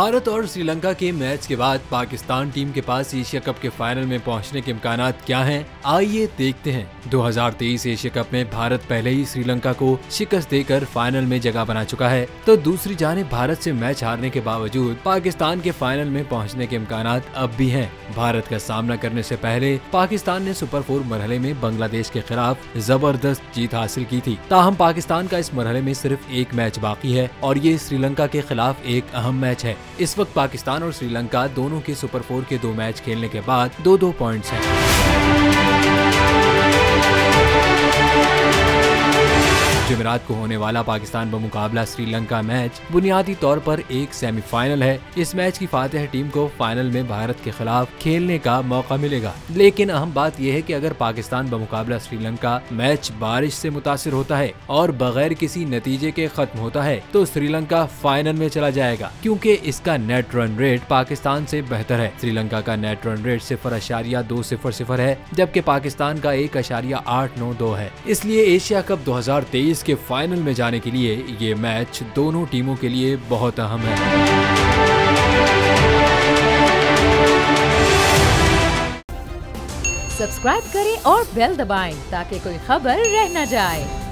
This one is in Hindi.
भारत और श्रीलंका के मैच के बाद पाकिस्तान टीम के पास एशिया कप के फाइनल में पहुंचने के इम्कानात क्या हैं? आइए देखते हैं। 2023 एशिया कप में भारत पहले ही श्रीलंका को शिकस्त देकर फाइनल में जगह बना चुका है, तो दूसरी जानिब भारत से मैच हारने के बावजूद पाकिस्तान के फाइनल में पहुंचने के इम्कानात अब भी हैं। भारत का सामना करने से पहले पाकिस्तान ने सुपर 4 मरहले में बांग्लादेश के खिलाफ जबरदस्त जीत हासिल की थी। ताहम पाकिस्तान का इस मरहले में सिर्फ एक मैच बाकी है और ये श्रीलंका के खिलाफ एक अहम मैच है। इस वक्त पाकिस्तान और श्रीलंका दोनों के सुपर 4 के 2 मैच खेलने के बाद 2-2 पॉइंट्स हैं। जुमेरात को होने वाला पाकिस्तान बमुकाबला श्रीलंका मैच बुनियादी तौर पर एक सेमीफाइनल है। इस मैच की फातेह टीम को फाइनल में भारत के खिलाफ खेलने का मौका मिलेगा। लेकिन अहम बात यह है कि अगर पाकिस्तान बमुकाबला श्रीलंका मैच बारिश से मुतासिर होता है और बगैर किसी नतीजे के खत्म होता है तो श्रीलंका फाइनल में चला जाएगा, क्योंकि इसका नेट रन रेट पाकिस्तान से बेहतर है। श्रीलंका का नेट रन रेट 0.200 है, जबकि पाकिस्तान का 1.892 है। इसलिए एशिया कप 2023 के फाइनल में जाने के लिए ये मैच दोनों टीमों के लिए बहुत अहम है। सब्सक्राइब करें और बेल दबाएं ताकि कोई खबर रह न जाए।